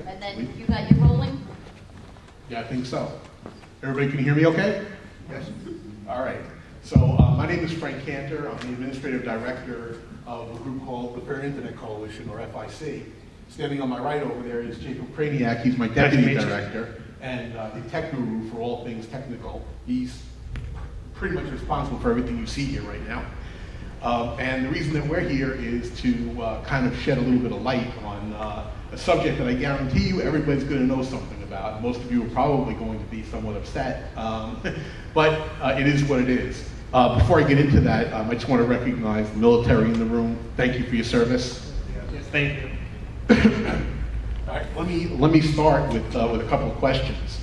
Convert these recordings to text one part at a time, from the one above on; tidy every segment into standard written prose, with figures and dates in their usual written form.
And then you got your rolling? Yeah, I think so. Everybody can hear me okay? Yes? All right. So my name is Frank Kanter. I'm the Administrative Director of a group called the Fair Internet Coalition, or FIC. Standing on my right over there is Jacob Kraniak. He's my Deputy Director and the tech guru for all things technical. He's pretty much responsible for everything you see here right now. And the reason that we're here is to kind of shed a little bit of light on a subject that I guarantee you everybody's going to know something about. Most of you are probably going to be somewhat upset, but it is what it is. Before I get into that, I just want to recognize the military in the room. Thank you for your service. Yes, thank you. All right, let me start with a couple of questions.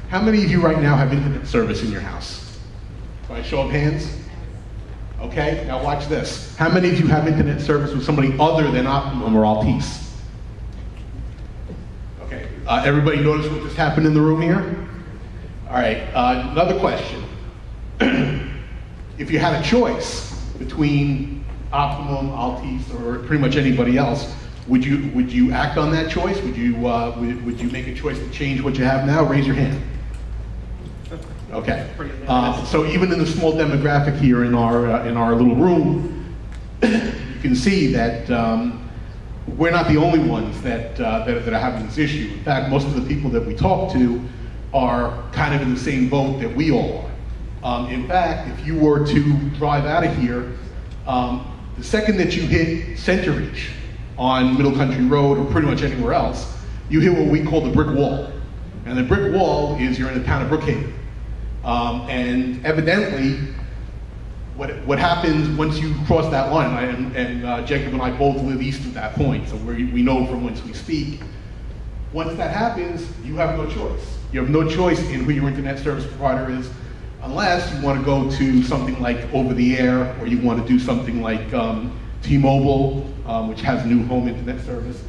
How many of you right now have internet service in your house? By a show of hands? Okay, now watch this. How many of you have internet service with somebody other than Optimum or Altice? Okay, everybody notice what just happened in the room here? All right, another question. If you had a choice between Optimum, Altice, or pretty much anybody else, would you act on that choice? Would you make a choice to change what you have now? Raise your hand. Okay. So even in the small demographic here in our little room, you can see that we're not the only ones that are having this issue. In fact, most of the people that we talk to are kind of in the same boat that we all are. In fact, if you were to drive out of here, the second that you hit Centereach on Middle Country Road or pretty much anywhere else, you hit what we call the brick wall. And the brick wall is you're in the town of Brookhaven. And evidently, what happens once you cross that line, and Jacob and I both live east of that point, so we know from whence we speak. Once that happens, you have no choice. You have no choice in who your internet service provider is, unless you want to go to something like over the air, or you want to do something like T-Mobile, which has new home internet service.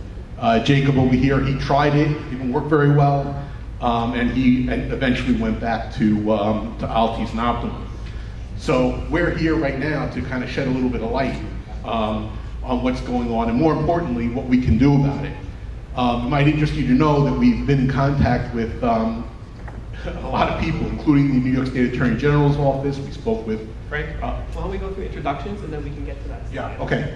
Jacob over here, he tried it, it didn't work very well. And he eventually went back to Altice and Optimum. So we're here right now to kind of shed a little bit of light on what's going on, and more importantly, what we can do about it. It might interest you to know that we've been in contact with a lot of people, including the New York State Attorney General's office. We spoke with... Frank, why don't we go through introductions and then we can get to that. Yeah, okay.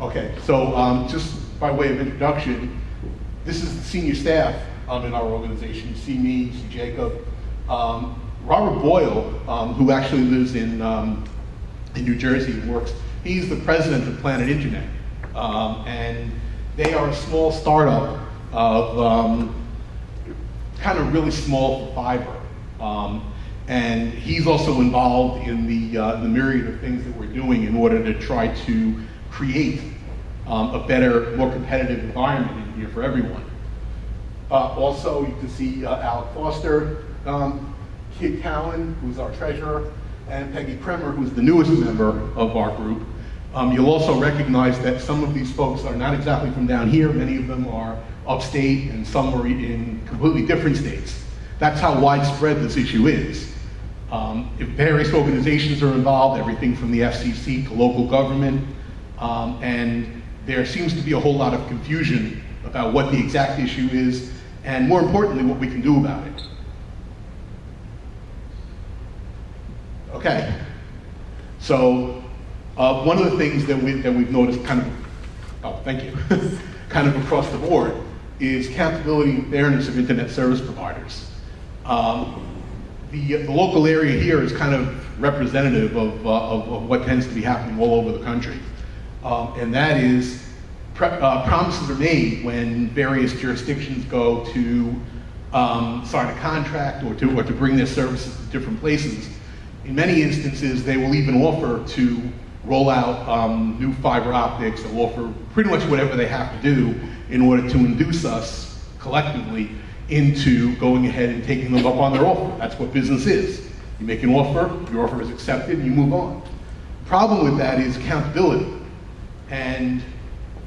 Okay, so just by way of introduction, this is the senior staff in our organization. You see me, you see Jacob. Robert Boyle, who actually lives in New Jersey and works, he's the president of Planet Internet. And they are a small startup of kind of really small for fiber. And he's also involved in the myriad of things that we're doing in order to try to create a better, more competitive environment in here for everyone. Also, you can see Alec Foster, Kid Cowan, who's our treasurer, and Peggy Kremer, who's the newest member of our group. You'll also recognize that some of these folks are not exactly from down here. Many of them are upstate, and some are in completely different states. That's how widespread this issue is. If various organizations are involved, everything from the FCC to local government, and there seems to be a whole lot of confusion about what the exact issue is, and more importantly, what we can do about it. Okay, so one of the things that we've noticed kind of, thank you, kind of across the board is accountability and fairness of internet service providers. The local area here is kind of representative of what tends to be happening all over the country. And that is, promises are made when various jurisdictions go to sign a contract or to bring their services to different places. In many instances, they will even offer to roll out new fiber optics or offer pretty much whatever they have to do in order to induce us collectively into going ahead and taking them up on their offer. That's what business is. You make an offer, your offer is accepted, and you move on. The problem with that is accountability. And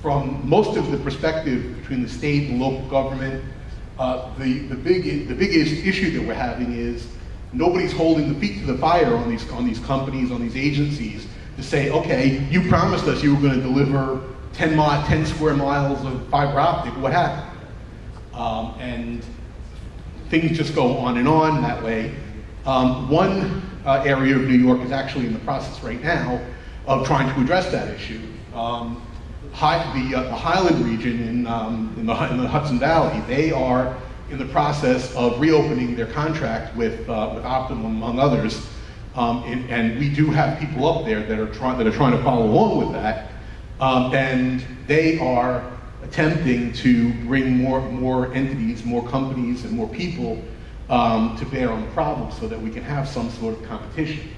from most of the perspective between the state and local government, the biggest issue that we're having is nobody's holding the feet to the fire on these companies, on these agencies, to say, okay, you promised us you were going to deliver 10 square miles of fiber optic, what happened? And things just go on and on that way. One area of New York is actually in the process right now of trying to address that issue. The Highland region in the Hudson Valley, they are in the process of reopening their contract with Optimum, among others. And we do have people up there that are trying to follow along with that. And they are attempting to bring more entities, more companies, and more people to bear on the problem so that we can have some sort of competition.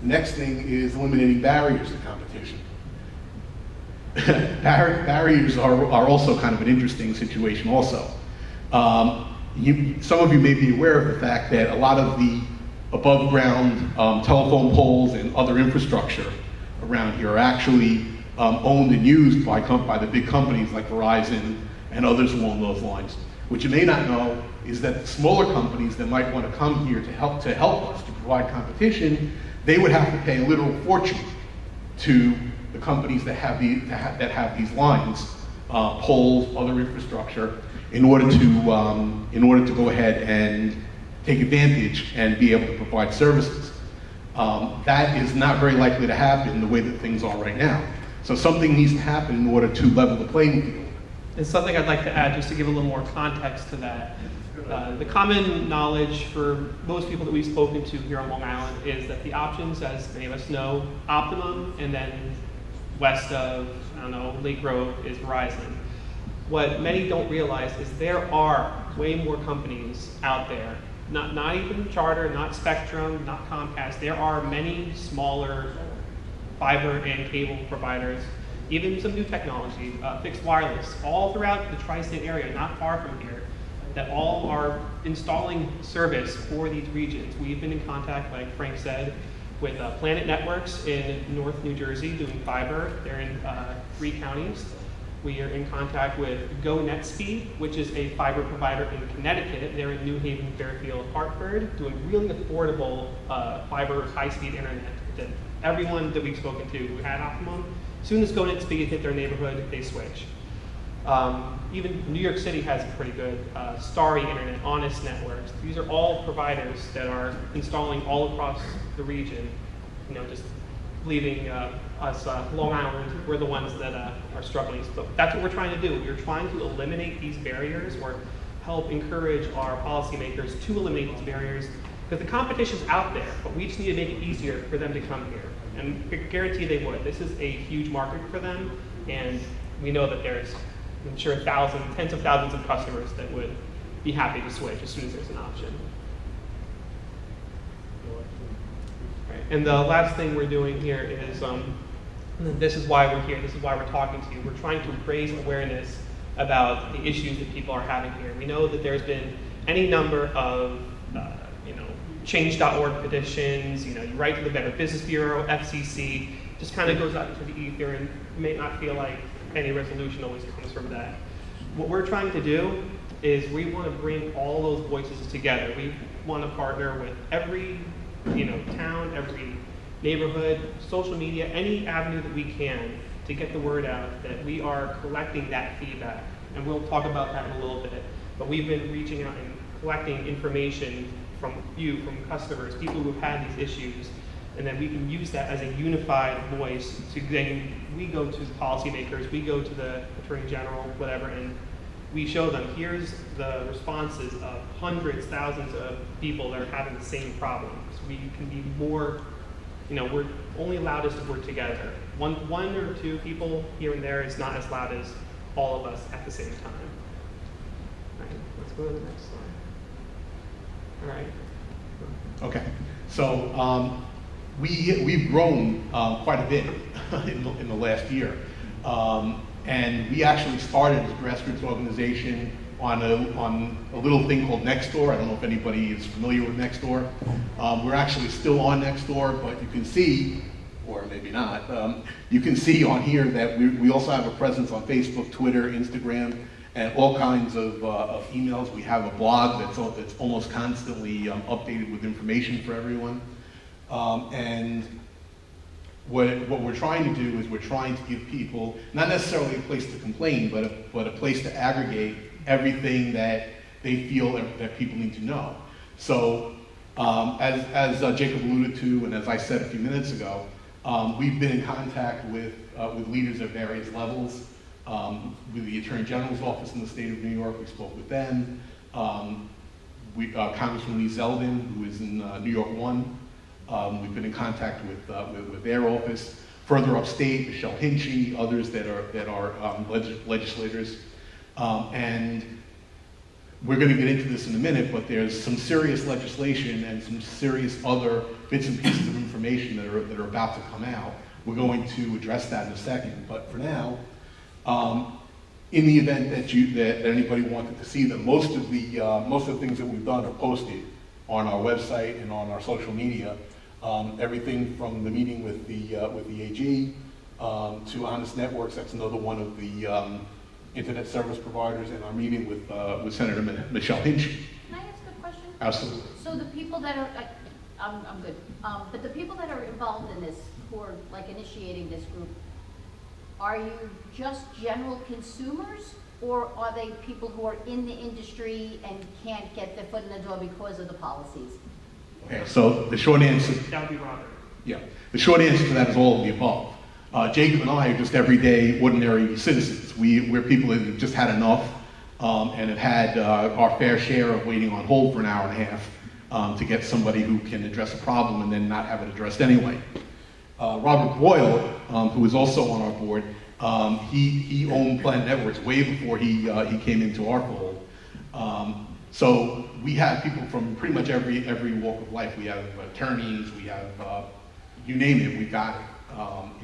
The next thing is eliminating barriers to competition. Barriers are also kind of an interesting situation also. Some of you may be aware of the fact that a lot of the above ground telephone poles and other infrastructure around here are actually owned and used by the big companies like Verizon and others along those lines. What you may not know is that the smaller companies that might want to come here to help us to provide competition, they would have to pay a literal fortune to the companies that have these lines, poles, other infrastructure, in order to go ahead and take advantage and be able to provide services. That is not very likely to happen the way that things are right now. So something needs to happen in order to level the playing field. And something I'd like to add, just to give a little more context to that. The common knowledge for most people that we've spoken to here on Long Island is that the options, as many of us know, Optimum, and then west of, Lake Grove is Verizon. What many don't realize is there are way more companies out there, not even Charter, not Spectrum, not Comcast. There are many smaller fiber and cable providers, even some new technology, fixed wireless, all throughout the tri-state area, not far from here, that all are installing service for these regions. We've been in contact, like Frank said, with Planet Networks in North New Jersey doing fiber. They're in 3 counties. We are in contact with Go NetSpeed, which is a fiber provider in Connecticut. They're in New Haven, Fairfield, Hartford, doing really affordable fiber high-speed internet that everyone that we've spoken to who had Optimum, as soon as Go NetSpeed hit their neighborhood, they switch. Even New York City has pretty good Starry Internet, Honest Networks. These are all providers that are installing all across the region, just leaving us, Long Island, we're the ones that are struggling. So that's what we're trying to do. We're trying to eliminate these barriers or help encourage our policymakers to eliminate these barriers because the competition's out there, but we just need to make it easier for them to come here. And I guarantee they would. This is a huge market for them, and we know that there's, I'm sure, tens of thousands of customers that would be happy to switch as soon as there's an option. Right. And the last thing we're doing here is, this is why we're here, this is why we're talking to you. We're trying to raise awareness about the issues that people are having here. We know that there's been any number of change.org petitions, you write to the Better Business Bureau, FCC, just kind of goes out into the ether, and you may not feel like any resolution always comes from that. What we're trying to do is we want to bring all those voices together. We want to partner with every town, every neighborhood, social media, any avenue that we can to get the word out that we are collecting that feedback. And we'll talk about that in a little bit. But we've been reaching out and collecting information from you, from customers, people who've had these issues, and then we can use that as a unified voice to then we go to the policymakers, we go to the Attorney General, whatever, and we show them here's the responses of hundreds, thousands of people that are having the same problem. So we can be more, we're only loudest if we're together. One or two people here and there is not as loud as all of us at the same time. All right, let's go to the next slide. All right. Okay, so we've grown quite a bit in the last year, and we actually started as a grassroots organization on a little thing called Nextdoor. I don't know if anybody is familiar with Nextdoor. We're actually still on Nextdoor, but you can see, or maybe not, you can see on here that we also have a presence on Facebook, Twitter, Instagram, and all kinds of emails. We have a blog that's almost constantly updated with information for everyone. And what we're trying to do is we're trying to give people, not necessarily a place to complain, but a place to aggregate everything that they feel that people need to know. So as Jacob alluded to, and as I said a few minutes ago, we've been in contact with leaders at various levels. With the Attorney General's office in the state of New York, we spoke with them. Congressman Lee Zeldin, who is in New York 1, we've been in contact with their office. Further upstate, Michelle Hinchy, others that are legislators. And we're going to get into this in a minute, but there's some serious legislation and some serious other bits and pieces of information that are about to come out. We're going to address that in a second, but for now, in the event that anybody wanted to see them, most of the things that we've done are posted on our website and on our social media. Everything from the meeting with the AG to Honest Networks, that's another one of the internet service providers, and our meeting with Senator Michelle Hinchy. Can I ask a question? Absolutely. So the people that are, I'm good, but the people that are involved in this, who are like initiating this group, are you just general consumers, or are they people who are in the industry and can't get their foot in the door because of the policies? Okay, so the short answer. That would be Robert. Yeah, the short answer to that is all of the above. Jacob and I are just everyday, ordinary citizens. We're people that have just had enough and have had our fair share of waiting on hold for an hour and a half to get somebody who can address a problem and then not have it addressed anyway. Robert Boyle, who is also on our board, he owned Planet Networks way before he came into our fold. So we have people from pretty much every walk of life. We have attorneys, we have, you name it, we got it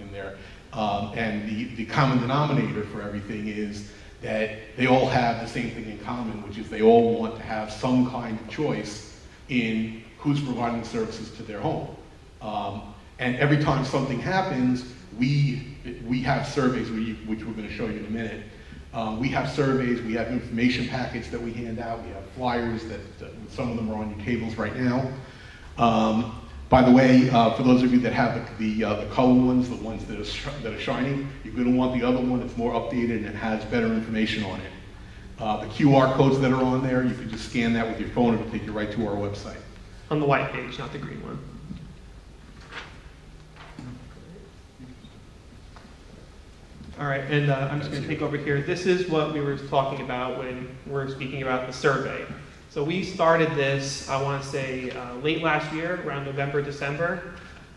in there. And the common denominator for everything is that they all have the same thing in common, which is they all want to have some kind of choice in who's providing services to their home. And every time something happens, we have surveys, which we're going to show you in a minute. We have surveys, we have information packets that we hand out, we have flyers that some of them are on your tables right now. By the way, for those of you that have the color ones, the ones that are shining, you're going to want the other one that's more updated and it has better information on it. The QR codes that are on there, you can just scan that with your phone, it'll take you right to our website. On the white page, not the green one. All right, and I'm just going to take over here. This is what we were talking about when we're speaking about the survey. So we started this, I want to say, late last year, around November, December,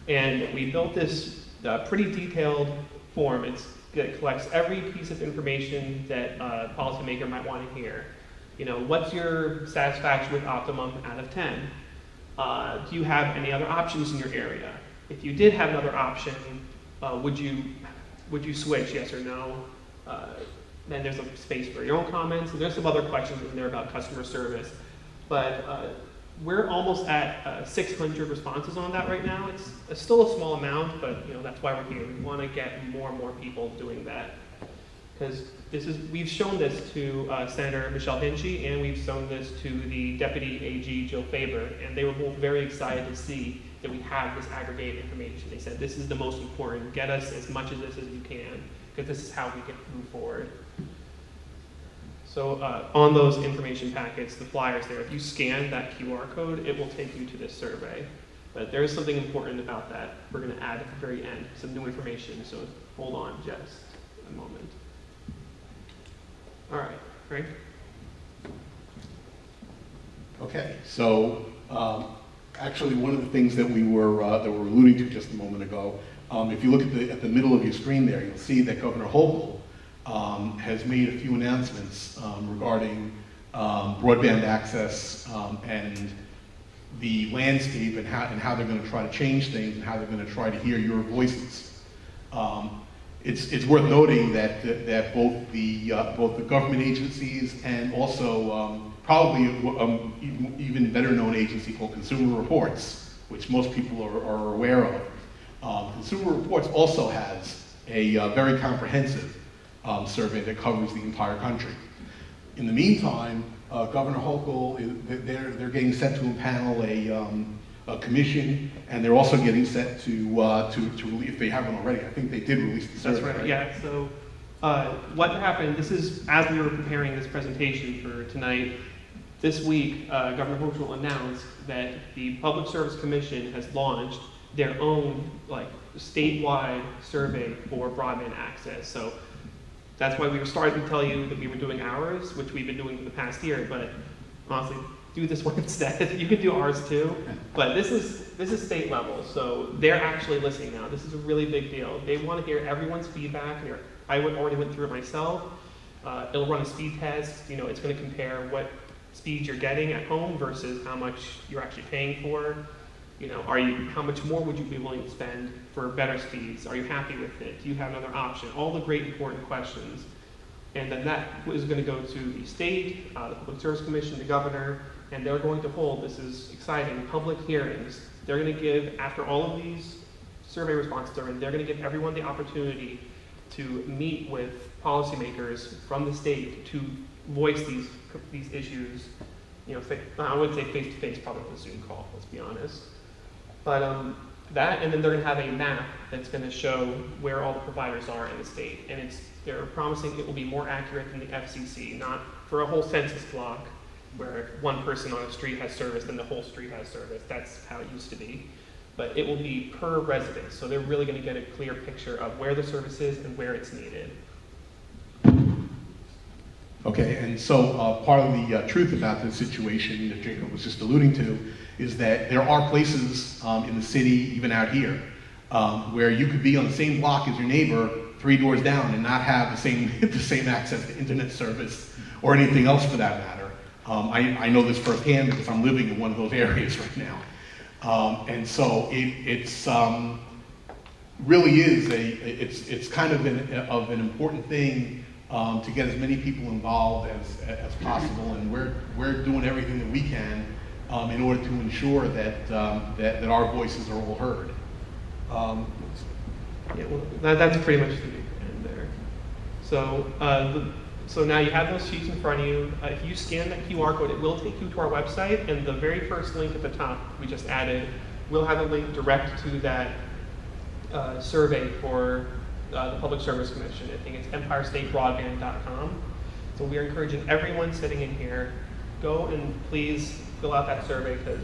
and we built this pretty detailed form. It collects every piece of information that a policymaker might want to hear. You know, what's your satisfaction with Optimum out of 10? Do you have any other options in your area? If you did have another option, would you switch, yes or no? Then there's a space for your own comments, and there's some other questions in there about customer service. But we're almost at 600 responses on that right now. It's still a small amount, but you know that's why we're here. We want to get more and more people doing that. Because we've shown this to Senator Michelle Hinchy, and we've shown this to the Deputy AG Joe Faber, and they were both very excited to see that we have this aggregated information. They said, this is the most important. Get us as much of this as you can, because this is how we can move forward. So on those information packets, the flyers there, if you scan that QR code, it will take you to this survey. But there is something important about that. We're going to add at the very end some new information, so hold on just a moment. All right, Frank? Okay, so actually one of the things that we were alluding to just a moment ago, if you look at the middle of your screen there, you'll see that Governor Hochul has made a few announcements regarding broadband access and the landscape and how they're going to try to change things and how they're going to try to hear your voices. It's worth noting that both the government agencies and also probably even better known agency called Consumer Reports, which most people are aware of. Consumer Reports also has a very comprehensive survey that covers the entire country. In the meantime, Governor Hochul, they're getting set to impanel commission, and they're also getting set to release, if they haven't already. I think they did release the survey. That's right. Yeah. So what happened? This is as we were preparing this presentation for tonight. This week, Governor Hochul announced that the Public Service Commission has launched their own statewide survey for broadband access. So that's why we were starting to tell you that we were doing ours, which we've been doing for the past year. But honestly, do this one instead. You can do ours too. But this is state level, so they're actually listening now. This is a really big deal. They want to hear everyone's feedback. I already went through it myself. It'll run a speed test. You know, it's going to compare what speed you're getting at home versus how much you're actually paying for. You know, how much more would you be willing to spend for better speeds? Are you happy with it? Do you have another option? All the great important questions. And then that is going to go to the state, the Public Service Commission, the governor, and they're going to hold, this is exciting, public hearings. They're going to give, after all of these survey responses are in, they're going to give everyone the opportunity to meet with policymakers from the state to voice these issues. You know, I would say face-to-face, probably with a Zoom call, let's be honest. But that, and then they're going to have a map that's going to show where all the providers are in the state. And they're promising it will be more accurate than the FCC, not for a whole census block where one person on a street has service, then the whole street has service. That's how it used to be. But it will be per resident. So they're really going to get a clear picture of where the service is and where it's needed. Okay, and so part of the truth about this situation that Jacob was just alluding to is that there are places in the city, even out here, where you could be on the same block as your neighbor 3 doors down and not have the same access to internet service or anything else for that matter. I know this firsthand because I'm living in one of those areas right now. And so it's really is it's kind of an important thing to get as many people involved as possible, and we're doing everything that we can in order to ensure that our voices are all heard. Yeah, well, that's pretty much the big end there. So so now you have those sheets in front of you. If you scan that QR code, it will take you to our website, and the very first link at the top we just added will have a link direct to that survey for the Public Service Commission. I think it's empirestatebroadband.com. So we are encouraging everyone sitting in here, go and please fill out that survey because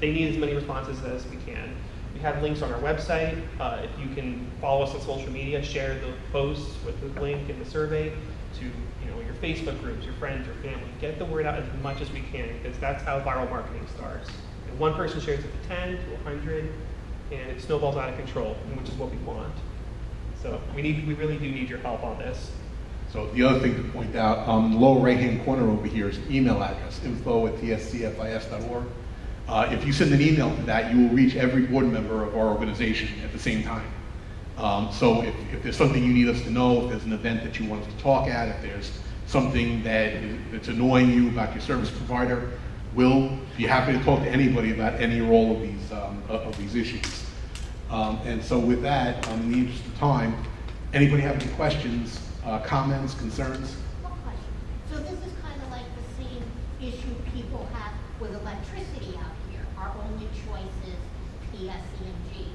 they need as many responses as we can. We have links on our website. If you can follow us on social media, share the posts with the link in the survey to your Facebook groups, your friends, your family. Get the word out as much as we can because that's how viral marketing starts. And one person shares it to 10 to 100, and it snowballs out of control, which is what we want. So we really do need your help on this. So the other thing to point out, the lower right-hand corner over here is email address, info@tscfis.org. If you send an email to that, you will reach every board member of our organization at the same time. So if there's something you need us to know, if there's an event that you want us to talk at, if there's something that's annoying you about your service provider, we'll be happy to talk to anybody about any or all of these issues. And so with that, in the interest of time, anybody have any questions, comments, concerns? One question. So this is kind of like the same issue people have with electricity out here. Our only choice is PSE&G,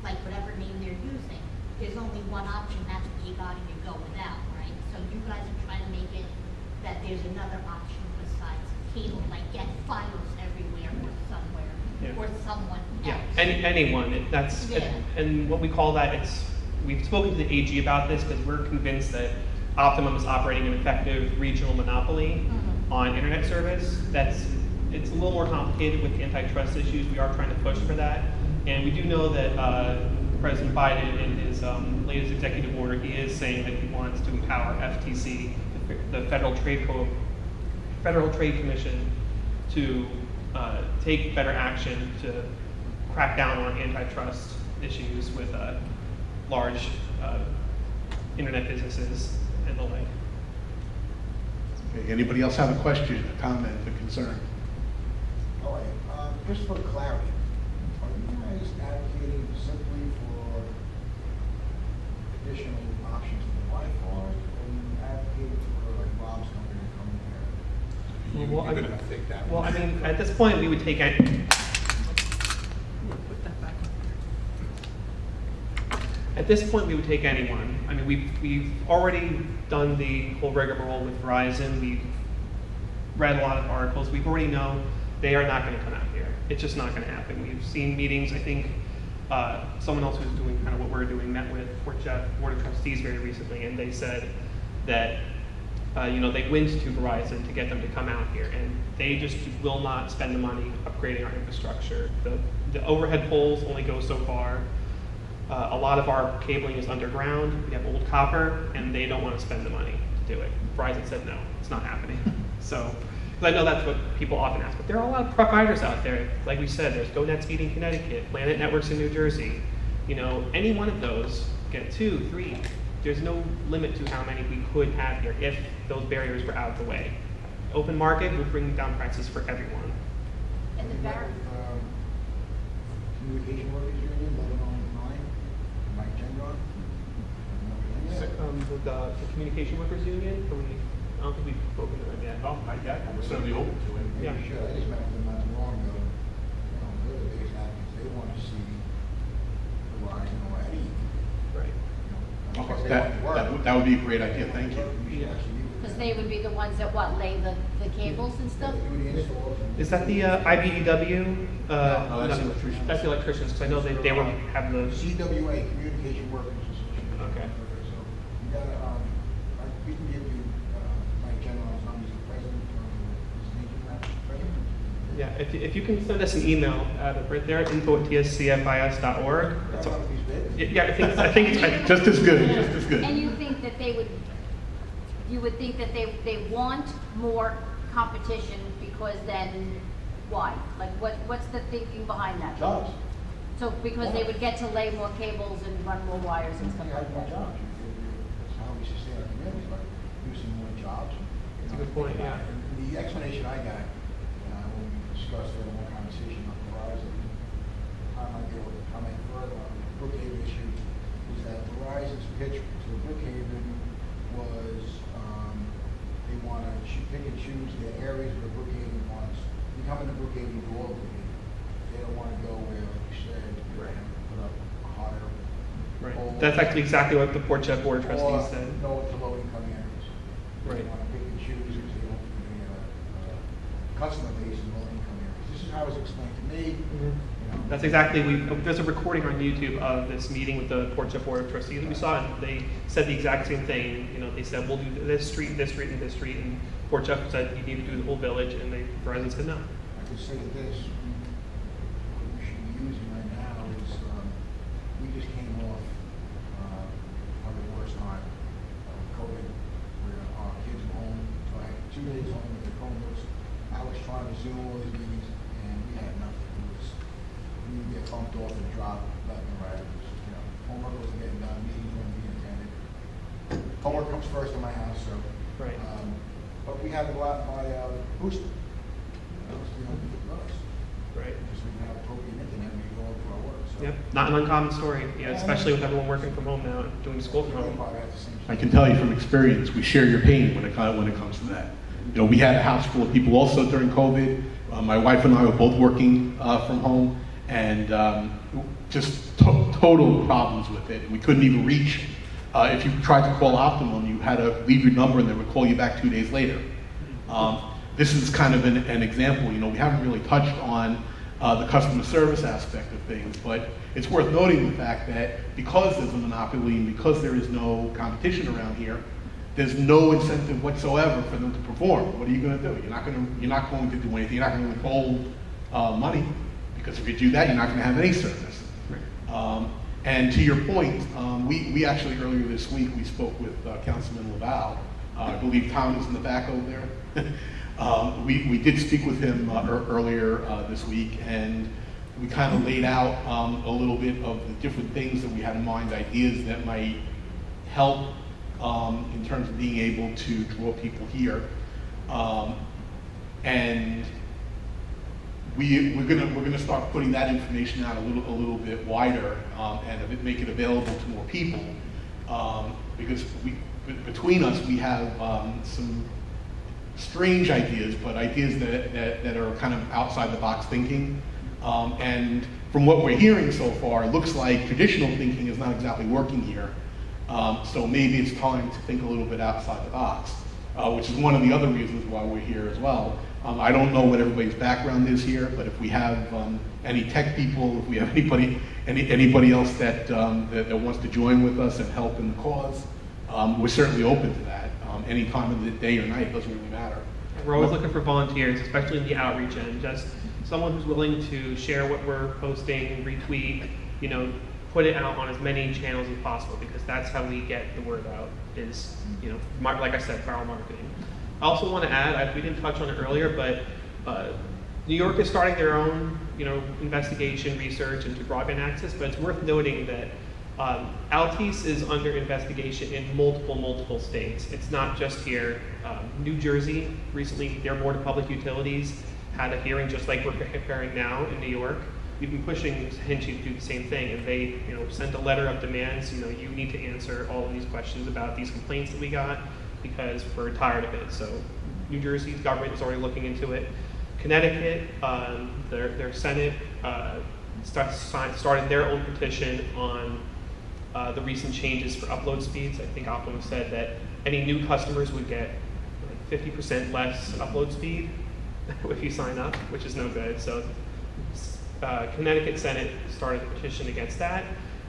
like whatever name they're using. There's only one option, that's what you got and you go without, right? So you guys are trying to make it that there's another option besides cable, like get files everywhere or somewhere, or someone else. Yeah, anyone. And what we call that, we've spoken to the AG about this because we're convinced that Optimum is operating an effective regional monopoly on internet service. It's a little more complicated with the antitrust issues. We are trying to push for that. And we do know that President Biden, in his latest executive order, he is saying that he wants to empower FTC, the Federal Trade Commission, to take better action to crack down on antitrust issues with large internet businesses and the like. Okay, anybody else have a question, a comment, a concern? All right, just for clarity, are you guys advocating simply for additional options for Wi-Fi, or are you advocating for like Bob's company to come in here? Well, I mean, at this point, we would take any. At this point, we would take anyone. I mean, we've already done the whole rigmarole with Verizon. We've read a lot of articles. We already know they are not going to come out here. It's just not going to happen. We've seen meetings. I think someone else who's doing kind of what we're doing met with Board of Trustees very recently, and they said that they went to Verizon to get them to come out here, and they just will not spend the money upgrading our infrastructure. The overhead poles only go so far. A lot of our cabling is underground. We have old copper, and they don't want to spend the money to do it. Verizon said no, it's not happening. So, because I know that's what people often ask, but there are a lot of providers out there. Like we said, there's GoNet Speed in Connecticut, Planet Networks in New Jersey. Any one of those, get 2, 3. There's no limit to how many we could have here if those barriers were out of the way. Open market will bring down prices for everyone. And the bar- Communication Workers Union, 1109, Mike Gendron. With the Communication Workers Union, I don't think we've spoken to them yet. Oh, not yet. We're certainly open to it. Yeah. Maybe sure, I just met with them not too long ago. They're the biggest advocates. They want to see Verizon or any. Right. Okay, that would be a great idea. Thank you. Because they would be the ones that lay the cables and stuff? Is that the IBEW? No, that's the electricians. That's the electricians, because I know they will have the. CWA, Communication Workers Association. Okay. So you gotta, we can give you Mike Gendron's number, he's the president, his name, president. Yeah, if you can send us an email right there, info@tscfis.org. That's all. Yeah, I think it's Just as good, just as good. And you think that you would think that they want more competition because then why? Like what's the thinking behind that? Jobs. So because they would get to lay more cables and run more wires and stuff like More that? jobs. That's how we sustain our communities, by producing more jobs. That's a good point, yeah. And the explanation I got, when we discussed the more conversation on Verizon, I might be able to comment further on the Brookhaven issue, is that Verizon's pitch to Brookhaven was, they want to pick and choose the areas where Brookhaven wants. You come into Brookhaven, you go all Brookhaven. They don't want to go where, like you said, put up a higher. Right. pole. That's actually exactly what the Board of Trustees said. No, to low-income areas. Right. They want to pick and choose because they want customer base in low-income areas. This is how it was explained to me. That's exactly, there's a recording on YouTube of this meeting with the Board of Trustees that we saw, and they said the exact same thing. They said, we'll do this street, and this street, and this street, and Board of said, you need to do the whole village, and Verizon said no. I could say this, what we should be using right now is, we just came off probably the worst time of COVID, where our kids were home, so I had 2 days home with their Chromebooks. I was trying to Zoom all these meetings, and we had nothing. We would get bumped off and dropped left and right. It was, homework wasn't getting done, meetings weren't being attended. Homework comes first in my house, so. Right. But we had a lot by booster. Right. Because we have appropriate internet when we go into our work, so. Yep, not an uncommon story, especially with everyone working from home now, and doing school from home. Probably have the same. I can tell you from experience, we share your pain when it comes to that. We had a house full of people also during COVID. My wife and I were both working from home, and just total problems with it. We couldn't even reach. If you tried to call Optimum, you had to leave your number and they would call you back 2 days later. This is kind of an example. We haven't really touched on the customer service aspect of things, but it's worth noting the fact that because there's a monopoly and because there is no competition around here, there's no incentive whatsoever for them to perform. What are you going to do? You're not going to do anything. You're not going to withhold money, because if you do that, you're not going to have any service. And to your point, we actually earlier this week we spoke with Councilman Lavalle. I believe Tom is in the back over there. We did speak with him earlier this week, and we kind of laid out a little bit of the different things that we had in mind, ideas that might help in terms of being able to draw people here. And we're gonna start putting that information out a little bit wider and make it available to more people, because between us we have some strange ideas, but ideas that are kind of outside the box thinking, and from what we're hearing so far, it looks like traditional thinking is not exactly working here. So maybe it's time to think a little bit outside the box, which is one of the other reasons why we're here as well. I don't know what everybody's background is here, but if we have any tech people, if we have anybody else that wants to join with us and help in the cause, we're certainly open to that. Any time of the day or night, doesn't really matter. We're always looking for volunteers, especially in the outreach end. Just someone who's willing to share what we're posting, retweet, put it out on as many channels as possible, because that's how we get the word out, is, like I said, viral marketing. I also want to add, we didn't touch on it earlier, but New York is starting their own, investigation, research into broadband access, but it's worth noting that Altice is under investigation in multiple states. It's not just here. New Jersey, recently, their Board of Public Utilities had a hearing just like we're preparing now in New York. We've been pushing Hinchey to do the same thing, and they sent a letter of demands, you need to answer all of these questions about these complaints that we got, because we're tired of it. So New Jersey's government is already looking into it. Connecticut, their Senate started their own petition on the recent changes for upload speeds. I think Optimum said that any new customers would get 50% less upload speed if you sign up, which is no good. So Connecticut Senate started a petition against that.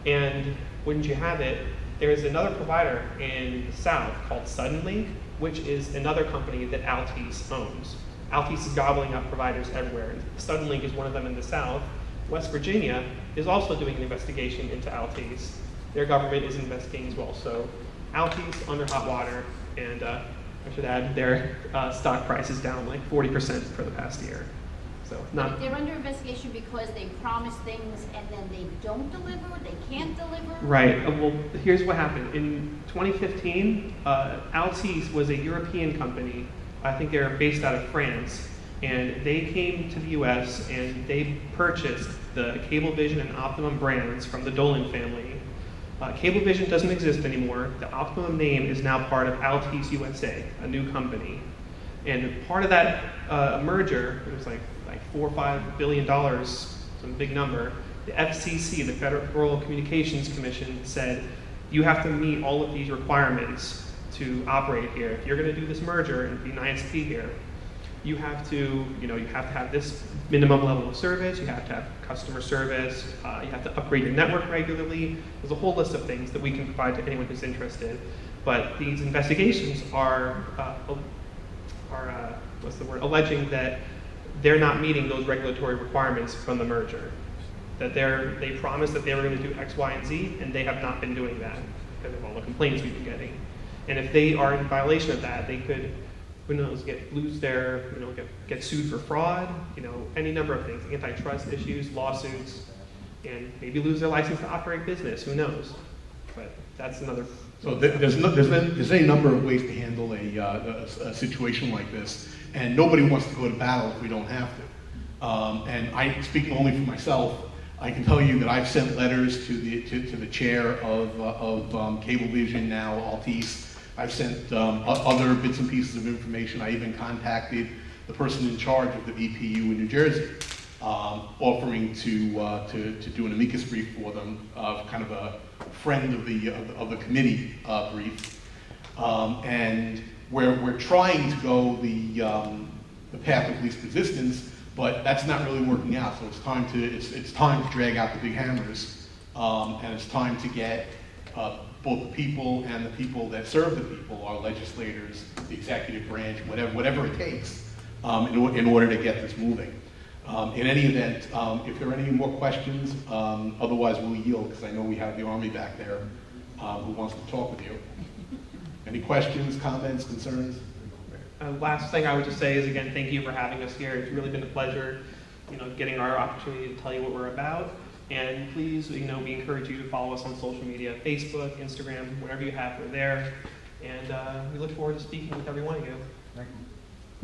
And wouldn't you have it, there is another provider in the South called Suddenlink, which is another company that Altice owns. Altice is gobbling up providers everywhere. Suddenlink is one of them in the South. West Virginia is also doing an investigation into Altice. Their government is investigating as well. So Altice under hot water, and I should add their stock price is down like 40% for the past year. So not. They're under investigation because they promise things and then they don't deliver, they can't deliver? Right. Well, here's what happened. In 2015, Altice was a European company. I think they're based out of France. And they came to the US and they purchased the Cablevision and Optimum brands from the Dolan family. Cablevision doesn't exist anymore. The Optimum name is now part of Altice USA, a new company. And part of that merger, it was like $4 or $5 billion, some big number. The FCC, the Federal Communications Commission, said you have to meet all of these requirements to operate here. If you're going to do this merger and be an ISP here, you have to have this minimum level of service. You have to have customer service. You have to upgrade your network regularly. There's a whole list of things that we can provide to anyone who's interested. But these investigations are alleging that they're not meeting those regulatory requirements from the merger. That they promised that they were going to do X, Y, and Z, and they have not been doing that because of all the complaints we've been getting. And if they are in violation of that, they could, who knows, get sued for fraud, any number of things, antitrust issues, lawsuits, and maybe lose their license to operate business. Who knows? But that's another. So there's any number of ways to handle a situation like this, and nobody wants to go to battle if we don't have to. And I, speaking only for myself, I can tell you that I've sent letters to the chair of Cablevision, now Altice. I've sent other bits and pieces of information. I even contacted the person in charge of the VPU in New Jersey, offering to do an amicus brief for them, kind of a friend of the committee brief. And we're trying to go the path of least resistance, but that's not really working out. So it's time to drag out the big hammers, and it's time to get both the people and the people that serve the people, our legislators, the executive branch, whatever it takes, in order to get this moving. In any event, if there are any more questions, otherwise we'll yield, because I know we have the Army back there who wants to talk with you. Any questions, comments, concerns? Last thing I would just say is, again, thank you for having us here. It's really been a pleasure, getting our opportunity to tell you what we're about. And please, we encourage you to follow us on social media, Facebook, Instagram, whatever you have, we're there. And we look forward to speaking with every one of you. Thank you.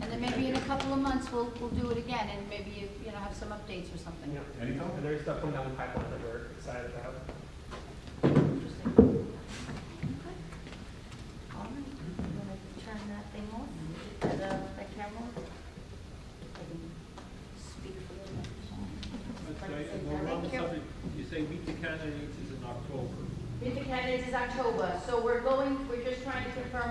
And then maybe in a couple of months, we'll do it again, and maybe have some updates or something. Yeah. Anytime. And there's stuff coming down the pipeline that we're excited about. Interesting. Okay. All right. You want to turn that thing off? That camera? I can speak for the next. Thank you. say Meet the Candidates is in October. Meet the candidates is October, so we're just trying to confirm